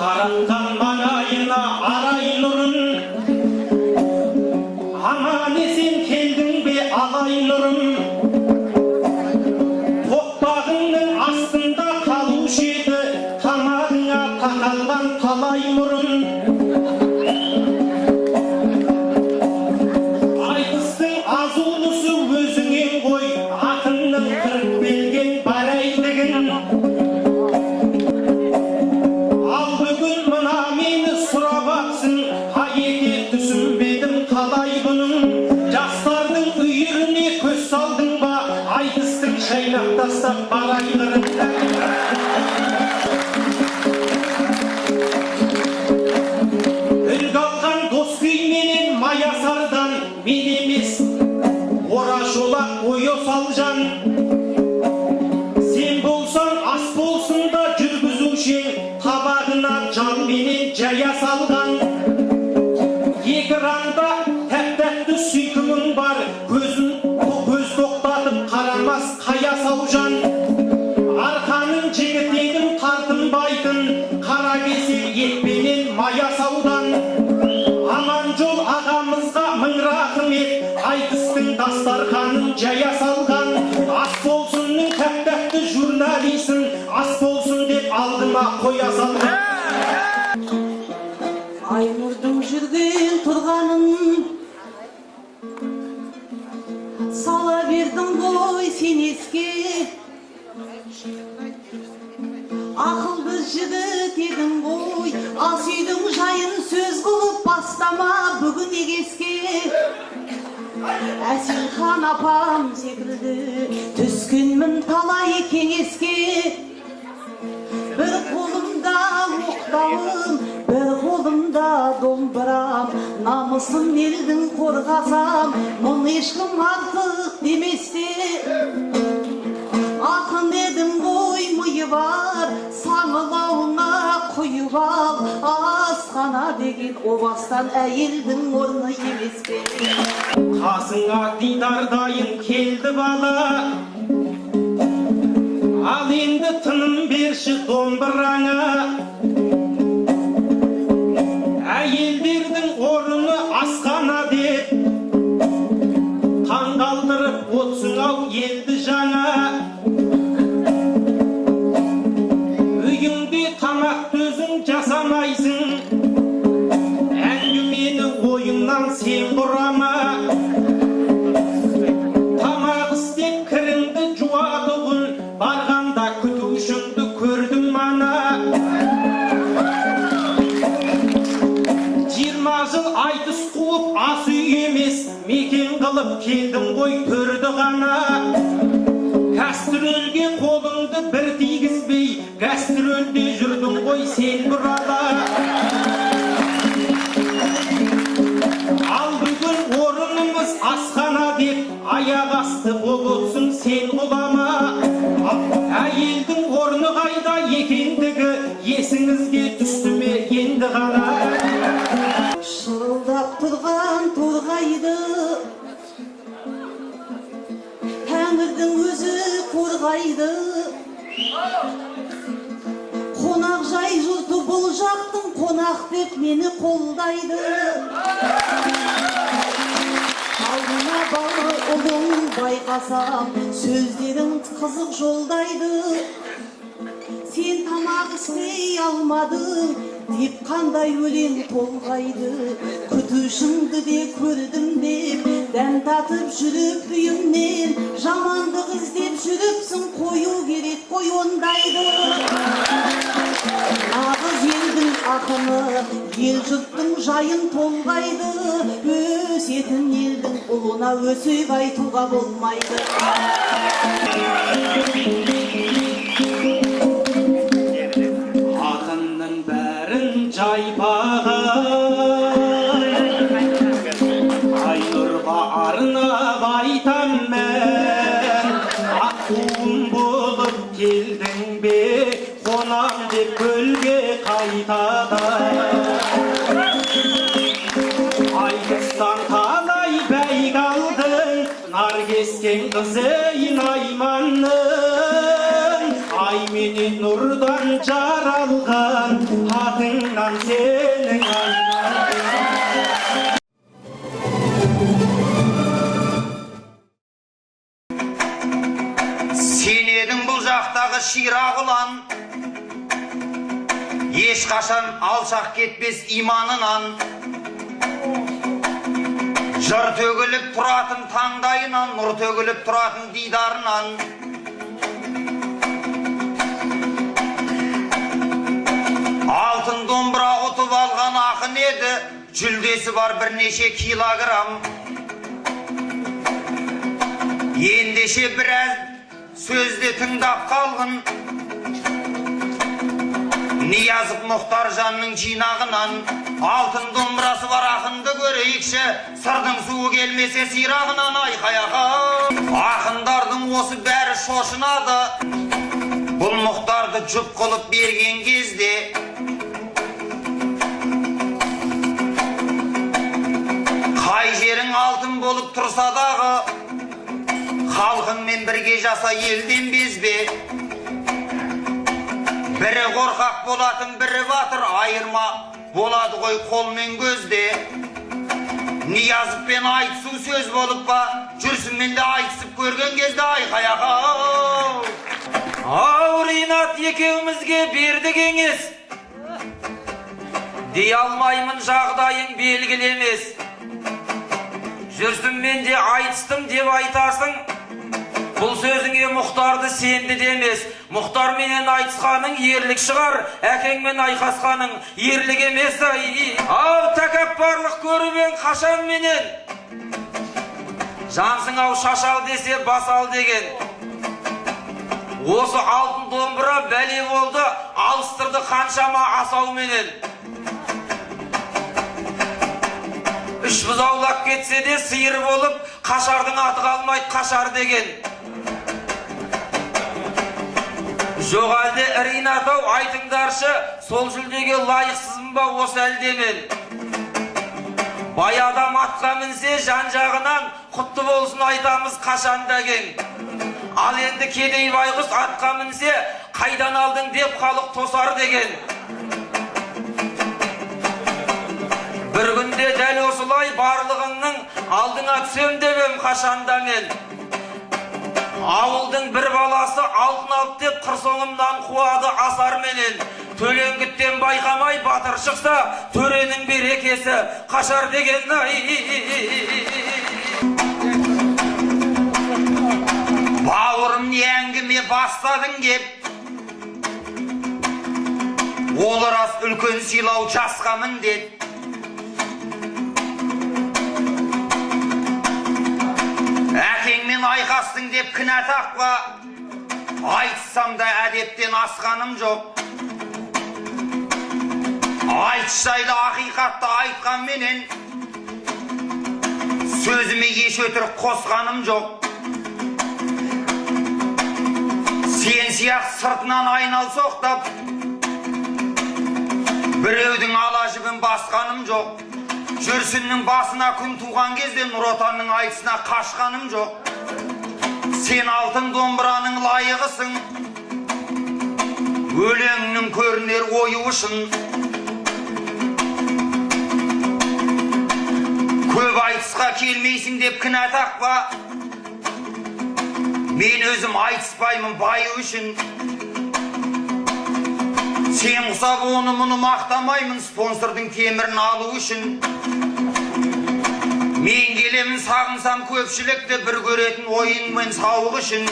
Tarangan manayına araylırım, aman esen keldin be alaylırım. Tokbağının astında kaluşuydu, tamağına takalgan talaymırım. Aytыстың азулысы өзіңен қой, ақынның қырық белген барайдығын. Ал бүгін мына мені сұрап апсың, қайеке түсінбедім қалай бұның. Жастардың үйіріне көз салдың ба, айтыстың шайнақ тастап барайдығын. Үлгі алған дос күйменен маясардан мен емес, орашолақ ойо салжан. Сен болсаң ас болсын да жүргізушең, табағына жан менен жая салған. Екіранда тәп-тәтті сүйкімің бар, көз тоқтатып қарамас қая саужан. Арқаның жігітегін тартынбайтын, қара кесек етпенен мая саудан. Аман жол ағамызға мың рахмет, айтыстың дастарханын жая салған. Ас болсынның тәп-тәтті журналисін, ас болсын деп алдыма қоя салған. Айнұрдың жүрген тұрғанын сала бердің ғой сен еске. Ақылды жігіт едің ғой, ас үйдің жайын сөз қылып бастама бүгін егеске. Әселхан апам секілді түскенмін талай кеңеске. Бір қолымда оқтауым, бір қолымда домбырам, намысын елдің қорғасам, мұн ешкім артық деместе. Ақын едің ғой миы бар, саңылауыңа құйып ал, асқана деген обастан әйелдің орны емес пе. Қасыңа дидардайын келді бала, ал енді тыным берші домбыраңа. Әйелдердің орны асқана деп таңғалдырып отсың ау елді жаңа. Үйіңде тамақ төзің жасамайсың, әңгімені ойыңнан сен құрама. Тамақ істеп кіріңді жуадығын, барғанда күтушіңді көрдім мана. 20 жыл айтыс қуып ас үй емес, мекен қылып келдім ғой төрді ғана. Кәстрөлге қолыңды бір тигізбей, гастрөлде жүрдің ғой сен burada. Ал бүгін орынымыз асхана деп, аяқ асты болыпсың сен ғұлама. Әйелдің орны қайда екендігі есіңізге түсті ме енді ғана. Шырылдап тұрған торғайды Тәңірдің өзі қорғайды. Қонақ жай жұрты бұл жақтың қонақ деп мені қолдайды. Алдына балы ұлың байқасам, сөздерің қызық жолдайды. Сен тамақ істей алмадың деп қандай өлең толғайды. Күтушіңді де көрдім деп дәм татып жүріп үйімнен, жамандық іздеп жүріпсің қою керек қой ондайды. Нағыз елдің ақыны ел жұрттың жайын толғайды. Өсетін елдің ұлына өсек айтуға болмайды. Ақынның бәрін жайпаған, Айнұрға арнап айтам мен. Аққуым болып келдің бе, қонам деп көлге қайтадан. Айтыстан kesken kızı inaymanın ay meni nurdan jaralgan hatından senin ayman. Sen edin bu jaqtagı şirak ulan, eşkaşan alçak ketpes imanınan, jır tөгіліп тұратын таңдайынан, нұр төгіліп тұратын дидарынан. Алтын домбыра ұтып алған ақын еді, жүлдесі бар бірнеше килограмм. Ендеше біраз сөзде тыңдап қалғын, Ниязов Мұхтаржанның жинағынан. Алтын домбырасы бар ақынды көрейікші, сырдың суы келмесе сирағынан айқаяға. Ақындардың осы бәрі шошынады, бұл Мұхтарды жұп қылып берген кезде. Қай жерің алтын болып тұрса дағы, халқыңмен бірге жаса елден безбе. Бірі қорқақ болатын, бірі батыр, айырма болады ғой қолмен көзде. Ниязовпен айтысу сөз болып па, жүрсінмен де айтысып көрген кезде айқаяға. Ау Ринат екеумізге берді кеңес, дей алмаймын жағдайың белгілемес. Жүрсінмен де айтыстым деп айтасың, бұл сөзіңе Мұхтарды сенді демес. Мұхтарменен айтысқаның ерлік шығар, әкеңмен айқасқаның ерлік емес. Ау тәкаппарлық көріп ең қашан менен, жансың ау шашал десе басал деген. Осы алтын домбыра бәле болды, алыстырды қаншама асау менен. Үш бұзаулап кетсе де сиыр болып, қашардың аты қалмайды қашар деген. Жоқ әлде Ринат ау, айтыңдаршы, сол жүлдеге лайықсызбын ба осы әлде мен? Бай адам атқа мінсе жан-жағынан құтты болсын айтамыз қашанда кең. Ал енді кедей байғұс атқа мінсе қайдан алдың деп халық тосар деген. Бір күнде дәл осылай барлығыңның алдыңа түсем дебем қашанда мен. Ауылдың бір баласы алтын алып деп қыр соңымнан қуады асар менен. Төлеңгіттен байқамай батыр шықса, төренің берекесі қашар деген. Бауырым не әңгіме бастадың кеп, ол рас үлкен сыйлау жасқа міндет. Әкеңмен айқастың деп кінә тақпа, айтсам да әдептен асқаным жоқ. Айтыс жайлы ақиқатты айтқан менен, сөзіме еш өтірік қосқаным жоқ. Сен сияқ сыртынан айнал соқтап, біреудің ала жібін басқаным жоқ. Жүрсіннің басына күн туған кезде Нұр Отанның айтысына қашқаным жоқ. Сен алтын домбыраның лайығысың, өлеңнің көрінер ойы үшін. Көп айтысқа келмейсің деп кінә тақпа, мен өзім айтыспаймын байы үшін. Сен құсап оны мұны мақтамаймын, спонсордың темірін алу үшін. Мен келемін сағынсам көпшілікті, бір көретін ойынмен сауық үшін.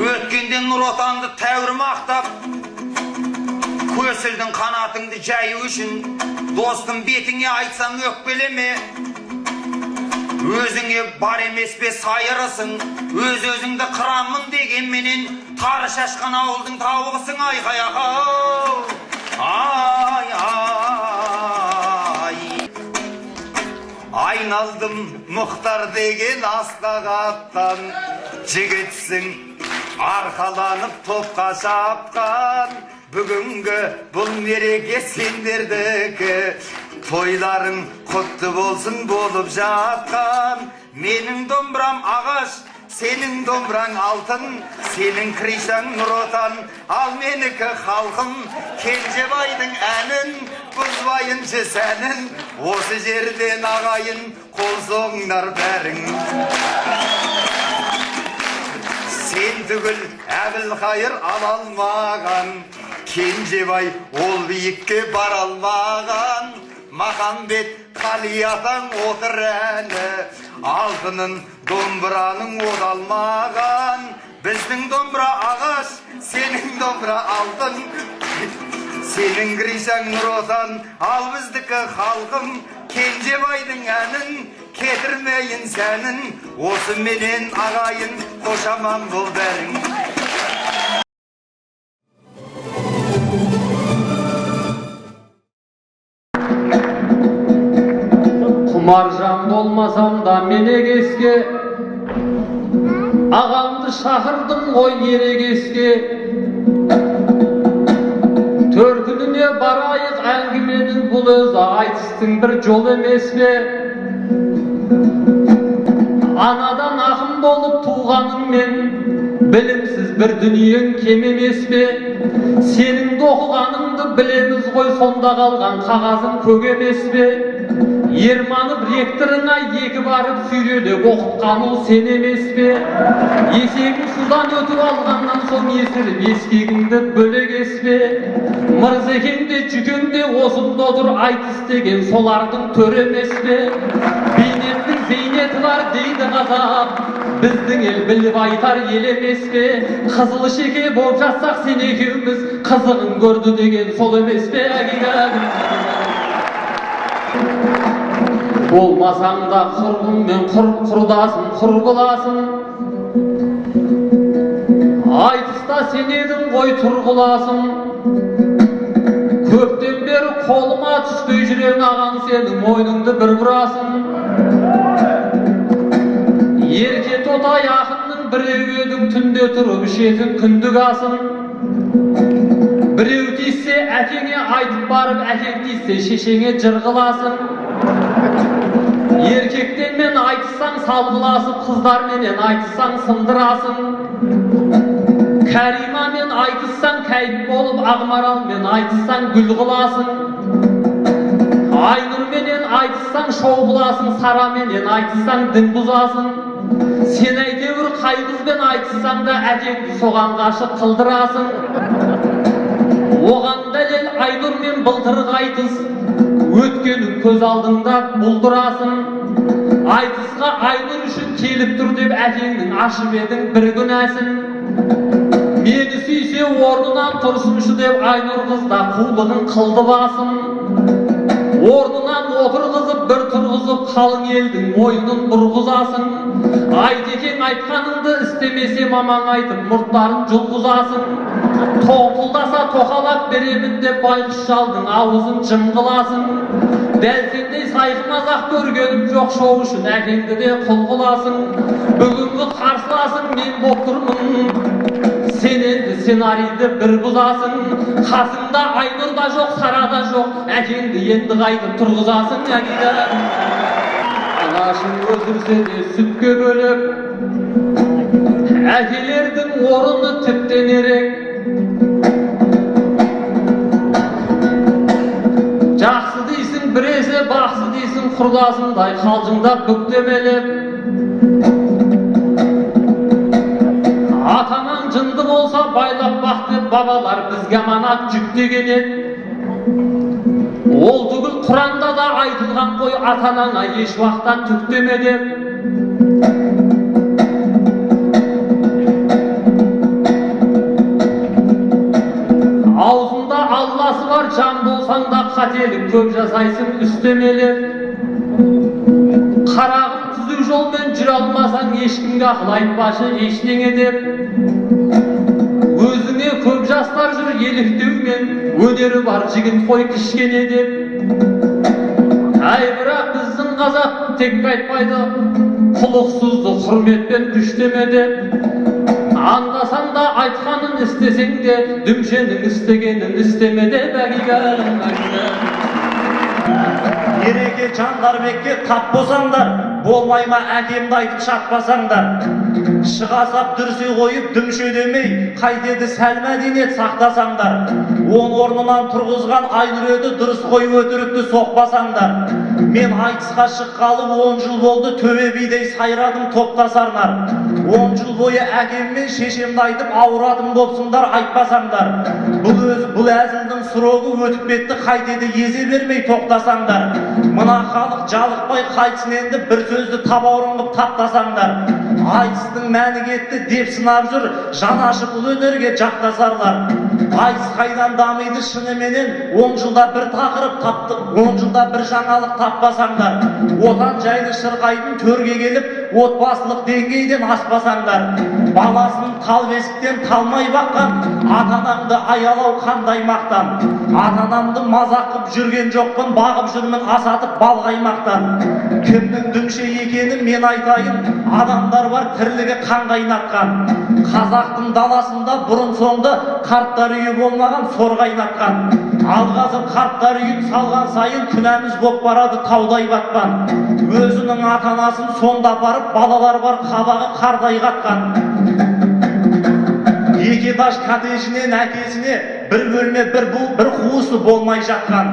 Өткенде Нұр Отанды тәуір мақтап, көсілдің қанатыңды жайы үшін. Достым бетіңе айтсам өкпелеме, өзіңе бар емес пе сайырысың. Өз-өзіңді қырамын деген менен, тары шашқан ауылдың тауығысың айқаяға. Ай, ай, айналдым Мұхтар деген астағаттан. Жігітсің арқаланып топқа шапқан, бүгінгі бұл мереке сендердікі. Toyların kutlu bolsun bolup жатқан. Менің домбырам ағаш, senin домбыраң алтын, senin кришаң нұр отан, ал менікі халқым. Кенжебайдың әнін, бұзбайыншы сәнін, осы жерден ағайын, қол соғыңдар бәрің. Сен түгіл Әбілқайыр ала алмаған, Кенжебай ол биікке бара алмаған. Махамбет Қали атаң отыр әні, алтынын домбыраның одалмаған. Біздің домбыра ағаш, сенің домбыра алтын, сенің Гришаң нұр отан, ал біздікі халқым. Кенжебайдың әнін кетірмейін сәнін, осы менен ағайын қошаман бол бәрің. Құмаржан болмасам да менегеске, ағамды шақырдым ғой ерегеске. Төркініне барайық әңгіменің, бұл өзі айтыстың бір жол емес пе? Анадан ақын болып туғаныңмен, білімсіз бір дүниең кем емес пе? Сенің оқығаныңды білеміз ғой, сонда қалған қағазың көк емес пе? Ерманып ректорыңа екі барып сүйрелеп оқытқан ол сен емес пе? Есегің судан өтіп алғаннан соң есіріп ескегіңді бөлегес пе? Мырзекең де жүкең де осында отыр, айтыс деген солардың төрі емес пе? Бейнеттің зейнеті бар дейді қазақ, біздің ел біліп айтар ел емес пе? Қызыл шеке болып жатсақ сен екеуміз, қызығын көрді деген сол емес пе? Болмасаң да құрбыңмен құрдасың, құрбыласың. Айтыста сен едің ғой тұрғыласың. Көптен бері қолыма түспей жүрең ағаң, сенің мойныңды бір бұрасың. Ерке тотай ақынның біреу едің, түнде тұрып ішетін күндік асың. Біреу тиіссе әкеңе айтып барып, әкең тиіссе шешеңе жыр қыласың. Еркектен мен айтыссаң салғыласып, қыздарменен айтыссаң сындырасың. Кәримамен айтыссаң кәйіп болып, Ақмаралмен айтыссаң гүл қыласың. Айнұрменен айтыссаң шоу қыласың, Сараменен айтыссаң дін бұзасың. Сен әйтеуір қай қызбен айтыссаң да әкеңді соған ғашық қылдырасың. Оған дәлел Айнұрмен былтырғы айтыс, өткенің көз алдыңда бұлдырасың. Айтысқа Айнұр үшін келіп тұр деп әкеңнің ашып едің бір күнәсін. Мені сүйсе орнынан тұрсыншы деп Айнұр қызда қулығын қылды басын. Орнынан отырғызып бір тұрғызып, қалың елдің мойнын бұрғызасың. Айтекең айтқаныңды істемесе мамаң айтып мұрттарын жұлғызасың. Тоңқылдаса тоқалап беремін деп байқұс шалдың аузын жым қыласың. Дәл сендей сайқымазақ көргенім жоқ, шоу үшін әкеңді де құл қыласың. Бүгінгі қарсыласың мен боп тұрмын, сен енді сценарийді бір бұзасың. Қасыңда Айнұр да жоқ, Сара да жоқ, әкеңді енді қайтып тұрғызасың. Анашың өлтірсе де сүтке бөлеп, әкелердің орны тіптен ерек. Жақсы дейсің біресе, бақсы дейсің құрдасындай, қалжыңдап бүктемелеп. Атанаң жынды болса байлап бақ деп бабалар бізге аманат жүктеген еді. Ол түгіл Құранда да айтылған қой, атанаңа еш уақытта түктеме деп. Аузында Алласы бар жан болсаң да қателік көп жасайсың үстемелеп. Қарағым түзу жолмен жүре алмасаң ешкімге ақыл айтпашы ештеңе деп. Өзіңе көп жастар жүр еліктеумен, өнері бар жігіт қой кішкене деп. Әй бірақ біздің қазақ тек айтпайды, құлықсызды құрметпен күштеме деп. Андасаң да айтқанын істесең де, дүмшенің істегенін істеме деп. Ереке Жандарбекке тап болсаңдар, болмай ма әкемді айтып шатпасаңдар. Шыға сап дүрсе қойып дүмше демей, қайтеді сәл мәдениет сақтасаңдар. Орнынан тұрғызған Айнұреді дұрыс қой өтірікті соқпасаңдар. Мен айтысқа шыққалы 10 жыл болды, төбе бидей сайрадым топтасарнар. 10 жыл бойы әкеммен шешемді айтып ауыратым бопсыңдар, айтпасаңдар. Бұл әзілдің сұрогы өтіп кетті, қайтеді езе бермей тоқтасаңдар. Мына халық жалықпай қайтсын енді, бір сөзді табаурын қып таптасаңдар. Айтыстың мәні кетті деп сынап жүр, жан ашып бұл өнерге жақтасарлар. Айтыс қайдан дамиды шыныменен, 10 жылда бір тақырып таптық, 10 жылда бір жаңалық таппасаңдар. Отан жайлы шырқайтын төрге келіп, отбасылық деңгейден аспасаңдар. Баласын тал бесіктен талмай баққан, ата-анаңды аялау қандай мақтан. Ата-анамды мазақ қып жүрген жоқпын, бағып жүрмін асатып бал қаймақтан. Кімнің дүмше екенін мен айтайын, адамдар бар тірлігі қан қайнатқан. Қазақтың даласында бұрын соңды қарттар үйі болмаған сор қайнатқан. Ал қазір қарттар үйін салған сайын күнәміз боп барады таудай батқан. Өзінің ата-анасын сонда барып, балалар бар қабағы қардай қатқан. Екі этаж коттеджінен әкесіне бір бөлме бір қуысы болмай жатқан.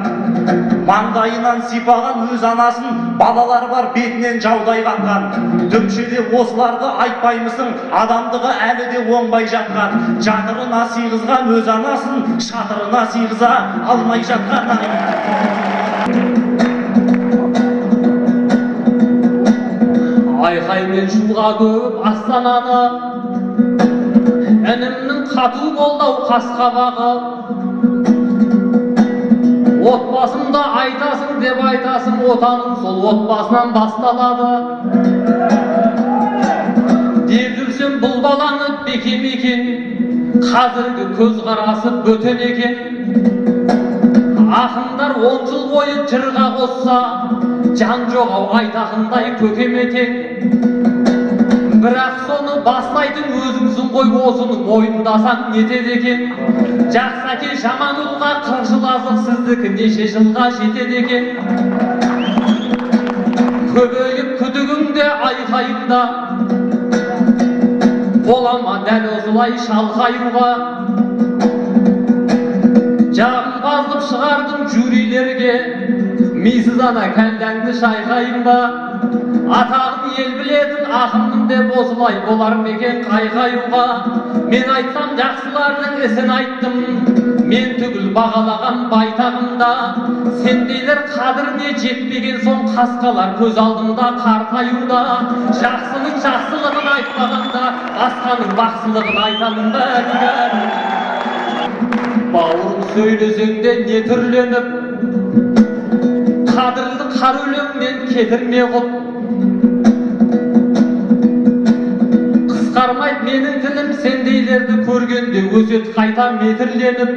Маңдайынан сипаған өз анасын, балалар бар бетінен жаудай қатқан. Дүмшеде осыларды айтпаймысың, адамдығы әлі де оңбай жатқан. Жатырына сыйғызған өз анасын, шатырына сыйғыза алмай жатқан. Айқаймен шуға көп астананы, інімнің қату қолдау қасқабағы. Отбасымда айтасың деп айтасың, отаның сол отбасынан басталады. Деп жүрсем бұл баланы бекем екен, қазіргі көзқарасы бөтен екен. Ақындар 10 жыл бойы жырға қосса, жан жоғау айтақындай көкем етең. Бірақ соны бастайтын өзіңсің ғой, осыны мойындасаң нетеді екен. Жақсы әке жаман ұлға 40 жыл азық, сіздікі неше жылға жетеді екен. Көбейіп күдігіңде айқайында, болама дәл осылай шалқаюға. Жағымпаздық шығардым жюрилерге, мисыз ана кәндәңді шайқайын ба. Атағын ел білетін ақынның деп осылай болар мекен қайқаюға. Мен айтсам жақсылардың ісін айттым, мен түгіл бағалаған байтағымда. Сендейлер қадіріне жетпеген соң қасқалар көз алдымда қартаюда. Жақсының жақсылығын айтпағанда, басқаның бақсылығын айтамын бәрі. Бауырым сөйлесең де не түрленіп, қадірлі қар өлеңнен кетірме құп. Қысқармайды менің тілім, сендейлерді көргенде өсет қайта метірленіп.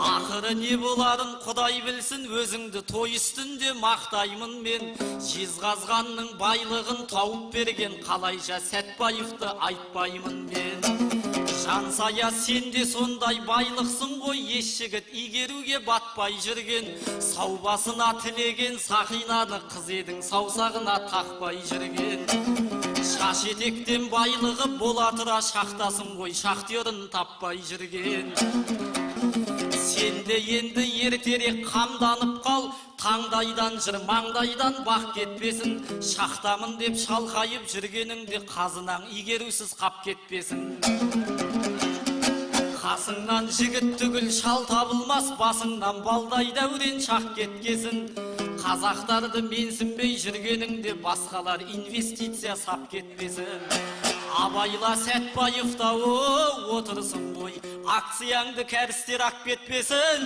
Ақыры не боладың Құдай білсін, өзіңді той үстінде мақтаймын мен. Жезқазғанның байлығын тауып берген қалайша Сәтбаевты айтпаймын мен. Жансая сен де сондай байлықсың ғой, еш жігіт игеруге батпай жүрген. Саубасына тілеген сақинаны қыз едің, саусағына тақпай жүрген. Шаш етектен байлығы бола тұра шақтасың ғой, шахтерін таппай жүрген. Сен де енді ертерек қамданып қал, таңдайдан жыр маңдайдан бақ кетпесін. Шақтамын деп шалқайып жүргеніңде қазынаң игерусіз қап кетпесін. Қасыңнан жігіт түгіл шал табылмас, басыңнан балдай дәурен шақ кеткесін. Қазақтарды менсінбей жүргеніңде басқалар инвестиция сап кетпесін. Абайла Сәтбаевта отырсын ғой, акцияңды кәрістер ақ кетпесін.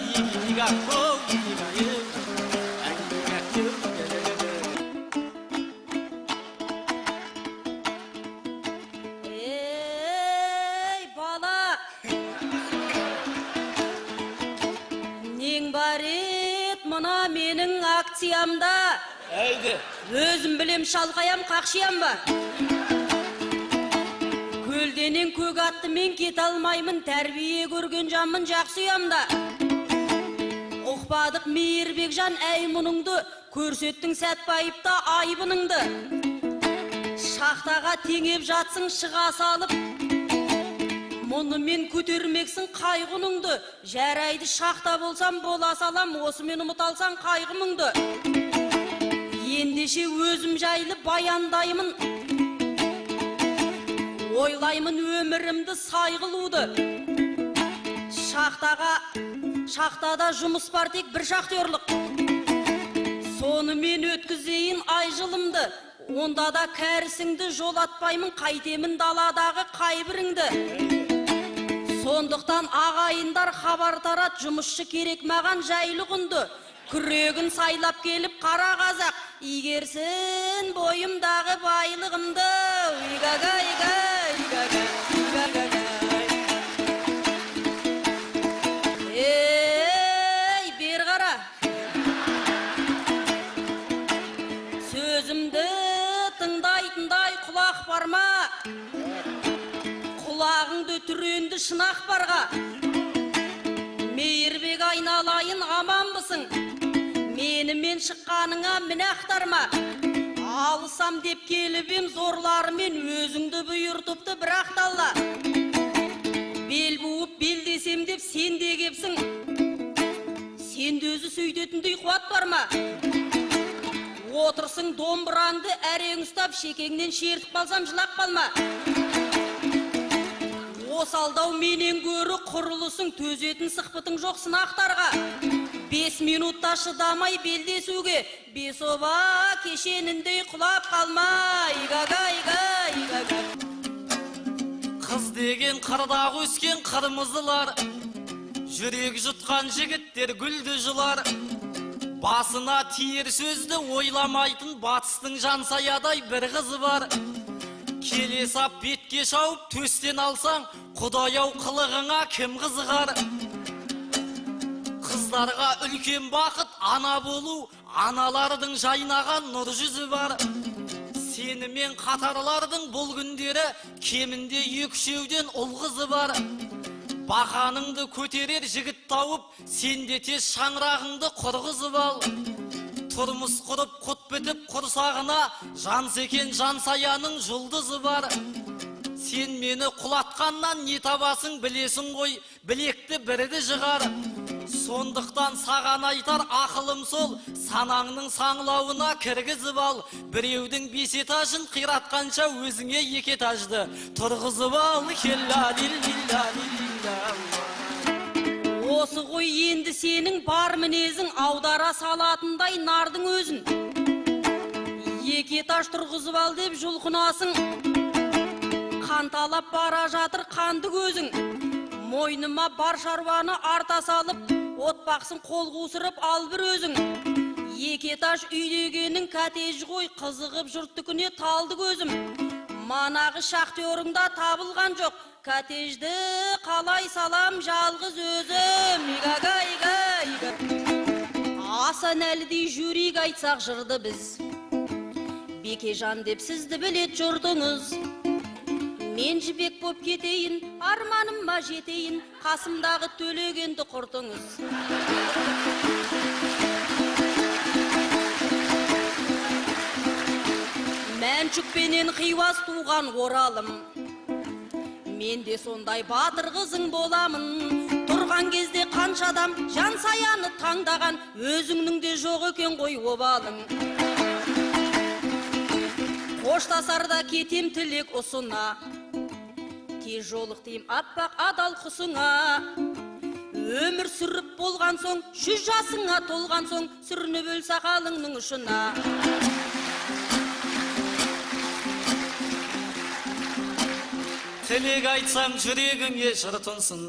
Ей бала, нең бар ет мына менің акциямда? Өзім білем шалқаям қақшиям ба? көлденең көк атты мен кете алмаймын, тәрбие көрген жанмын, жақсы ұямда. Ұқпадық мейірбек жан әй мұныңды, көрсеттің Сәтбаевта айбыныңды. Шақтаға теңеп жатсың шыға салып, мұнымен көтермексің қайғыныңды. Жарайды шақта болсам бола салам, осымен ұмыт алсаң қайғымыңды. Ендеше өзім жайлы баяндаймын, ойлаймын өмірімді сайғылуды. Шақтада жұмыс бар, тек бір шахтерлық. Сонымен өткізейін ай жылымды, онда да кәрісіңді жолатпаймын, қайтемін даладағы қайбіріңді. Сондықтан ағайындар хабар тарат, жұмысшы керек маған жайлы құнды. Күрегін сайлап келіп қара қазақ, игерсін бойымдағы байлығымды. Ей, бер қара. Сөзімді тыңдайтындай құлақ бар ма? Құлағыңды түренді шынақ барға. Мейірбек айналайын, аманбысың? Менімен шыққаныңа міне ақтарма. Алысам деп келіп ем зорларымен, өзіңді бұйыртыпты бір ақталла. Бел буып белдесем деп сен де кепсің. Сенде өзі сөйдетіндей қуат бар ма? Отырсың домбыранды әрең ұстап, шекеңнен шертіп қалсам жылап қалма. Осалдау менен көрі құрылысың, төзетін сықпытың жоқ сынақтарға. 5 минутта шыдамай белдесуге, 5 оба кешеніндей құлап қалма. Қыз деген қырдағы өскен қырмызылар, жүрек жұтқан жігіттер гүлді жылар. Басына тиер сөзді ойламайтын батыстың жансаядай бір қызы бар. Келе сап бетке шауып төстен алсаң, Құдай-ау қылығыңа кім қызығар? Қыздарға үлкен бақыт ана болу, аналардың жайнаған нұр жүзі бар. Сенімен қатарлардың бұл күндері кемінде 2-3-еуден ұл қызы бар. Бақаныңды көтерер жігіт тауып, сенде тез шаңырағыңды құрғызып ал. Тұрмыс құрып құт бітіп құрсағына, жан секен жан саяның жұлдызы бар. Сен мені құлатқаннан не табасың білесің ғой, білекті бірді жығар. Сондықтан саған айтар ақылым сол, санаңның саңлауына кіргізіп ал. Біреудің 5 этажын қиратқанша өзіңе 2 этажды тұрғызып ал. Осы ғой енді сенің бар мінезің, аудара салатындай нардың өзін. 2 этаж тұрғызып ал деп жұлқынасың, қанталап бара жатыр қанды көзің. Мойныма бар шаруаны арта салып, отбақсын қол қусырып ал бір өзің. 2 этаж үйдегенің коттедж ғой, қызығып жұрттікіне талды көзім. Манағы шахтеріңда табылған жоқ, коттеджді қалай салам жалғыз өзім. Асан әлідей жүрек айтсақ жырды біз, Бекежан деп сізді білет жұртыңыз. Мен жібек боп кетейін, арманыма жетейін, қасымдағы төлегенді құртыңыз. Мәншүкпенен қиуас туған оралым, мен де сондай батыр қызың боламын. Тұрған кезде қанша адам жан саяны таңдаған, өзіңнің де жоқ екен ғой обалың. Қоштасарда кетем тілек ұсына, тез жолықтайым аппақ адал құсыңа. Өмір сүріп болған соң, 100 жасыңа толған соң, сүрініп өл сақалыңның ұшына. Тілек айтсам жүрегіңе жыр тұнсын,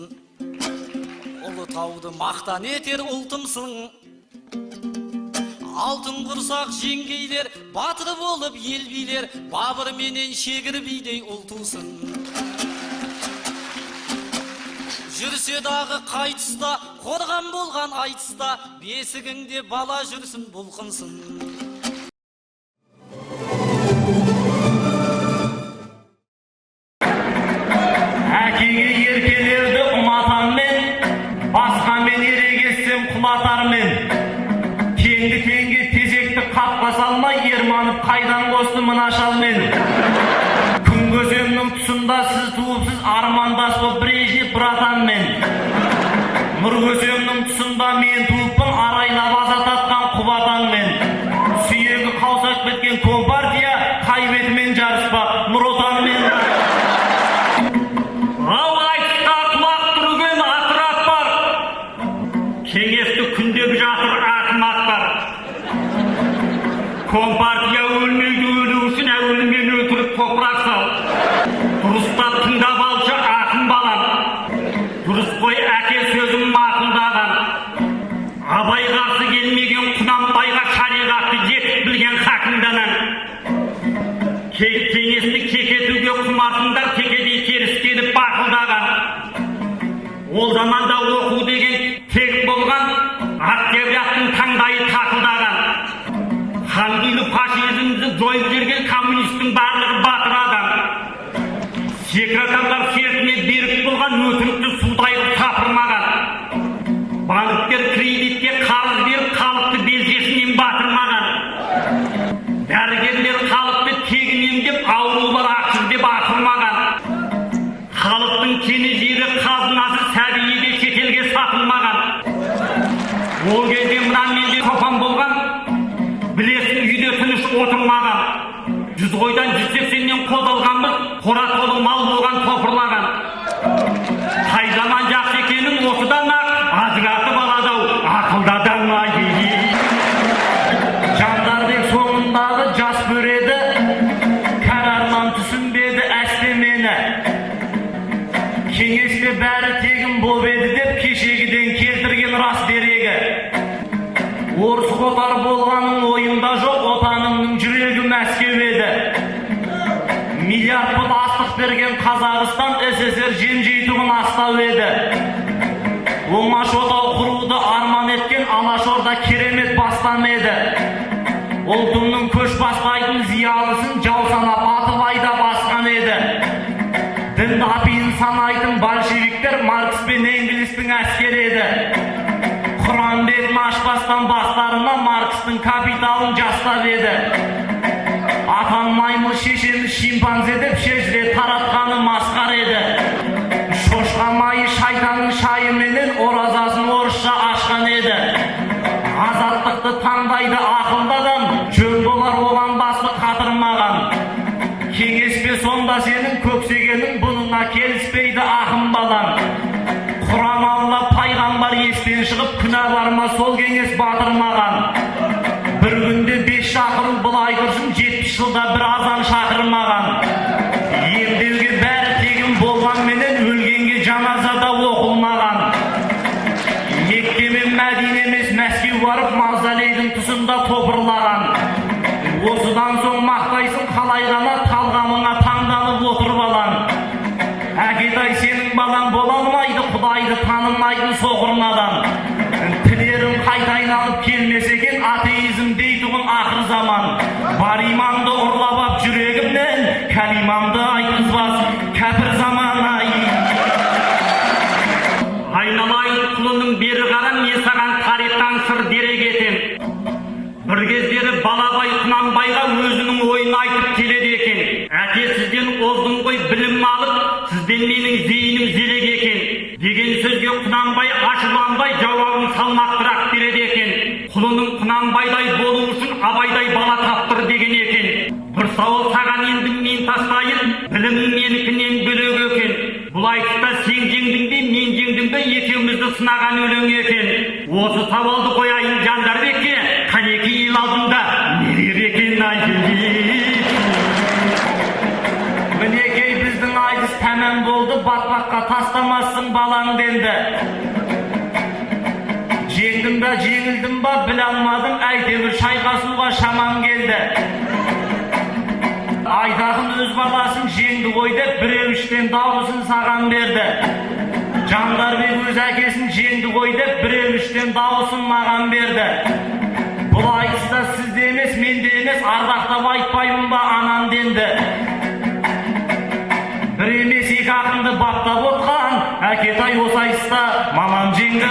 ұлы тауды мақтан етер ұлтымсың. Алтын құрсақ жеңгейлер, батыр болып ел билер, Бабыр менен Шегір бидей ұл тусын. Жүрсе дағы қай тұста, қорған болған айтыста, бесігіңде бала жүрсін бұлқынсын. құлатармен. Теңді теңге тезекті қапқа салмай, ерманып қайдан қосты мына шалмен. Күн көземнің тұсында сіз туыпсыз, армандас боп Брежнев братанмен. Нұр көземнің тұсында мен туыппын, арайлап аза татқан Құбатанмен. Сүйегі қаусап кеткен Компартия, қайбетімен жарыспақ Нұр Отанмен. Ал айтысқа құлақ түрген атырап бар, кеңесті күндеп жатыр ақымақтар. Компартия өлмейді, өлу үшін әуелімен өлтіріп топырақ сал. Дұрыстап тыңдап алшы ақын балам, дұрыс қой әке сөзім мақұлдаған. Абай қарсы келмеген Құнанбайға шариғатты жетік білген хакімданан. Кеңесті кекетуге құмарсыңдар, кекедей теріс келіп бақылдаған. Ол заманда оқу деген тегін болған, Октябрьяктың таңдайы тақылдаған. Хангилі фашизмді жойып жүрген коммунистің барлығы батыр адам. Секретарлар сертіне берік болған, өтірікті судайғы тапырмаған. Банктер кредитке қарыз беріп, халықты белшесінен батырмаған. Дәрігерлер халықты тегін емдеп, аурулар ақсыз деп ақырмаған. Халықтың кені жері қазынасы сәбиеде шетелге сатылмаған. Ол кезде мұнан менде қопан болған, білесің үйде тыныш отырмаған. 100 қойдан 180-нен қоз алғанбыз, қора толы мал болған топырлаған. Қай заман жақсы екенін осыдан ақ ажыратып алады-ау ақылдадан ай. Жандарбек соңындағы жас көреді, карарман түсінбеді әстемені. Кеңесте бәрі тегін боп еді деп кешегіден келтірген рас дерегі. Орыс қотар болғаның ойымда жоқ, отанымның жүрегі Мәскеу еді. Миллиард пұт астық берген Қазақстан СССР жем-жейтұғын астау еді. Оңаш отау құруды арман еткен Алашорда керемет бастан еді. Ұлтымның көш бастайтын зиялысын жау санап атып айда басқан еді. Дінді апиын санайтын большевиктер Маркс пен Энгельстің әскері еді. Құран бетін ашпастан бастарына Маркстың капиталын жастап еді. Атан маймыл шешеміз шимпанзе деп шежіре таратқаны масқар еді. Шошқа майы шайтанның шайыменен оразасын орысша ашқан еді. Азаттықты таңдайды ақылды адам, жөн болар оған басы қатырмаған. Кеңеспе сонда сенің көксегенің, бұныңа келіспейді ақын балам. Құран алла пайғамбар естен шығып, күнә бар ма сол кеңес батырмаған. Бір күнде 5 шақыру былай тұрсын, 70 жылда бір азан шақырмаған. Емдеуге бәрі тегін болғанменен өлгенге жаназада оқылмаған. Мекке мен Мәдине емес Мәскеу барып мавзолейдің тұсында топырлаған. Осыдан соң мақтайсың қалай ғана талғамыңа таңданып отырып алан. Әкетай сенің балаң бола алмайды, Құдайды танымайтын соқырнадан. Тілерім қайта айналып келмес екен, атеизм дейтұғын ақыр заман. Бар иманды ұрлап ап жүрегімнен, кәлимамды айтқызбас кәпір заман ай. Айналайын құлының бері қарам, не саған тарихтан сыр дерек етем. Бір кездері Балабай Құнанбайға өзінің ойын айтып келеді екен. Әке сізден оздың ғой білім алып, сізден менің зейінім зерек екен. Деген сөзге Құнанбай ашуланбай жауабын салмақтырақ береді екен. Құлының Құнанбайдай болу үшін Абайдай бала таптыр деген екен. Бір сауал саған енді мен тастайын, білімім менікінен бөлек екен. Бұл айтыста сен жеңдің бе, мен жеңдім бе, екеумізді сынаған өлең екен. Осы сауалды қояйын Жандарбекке, қанеки ел алдында нелер екен айтылды. Мінекей біздің айтыс тәмам болды, батпаққа тастамассың балаң денді. Жеңдім ба, жеңілдім ба, біле алмадым, әйтеуір шайқасуға шамам келді. Айтақын өз баласын жеңді ғой деп, біреу іштен дауысын саған берді. Жандарбек өз әкесін жеңді ғой деп, біреу іштен дауысын маған берді. Бұл айтыста сізде емес, менде емес, ардақтап айтпаймын ба анам денді. Бір емес екі ақынды баптап отқан, Әкетай осы айтыста мамам жеңді.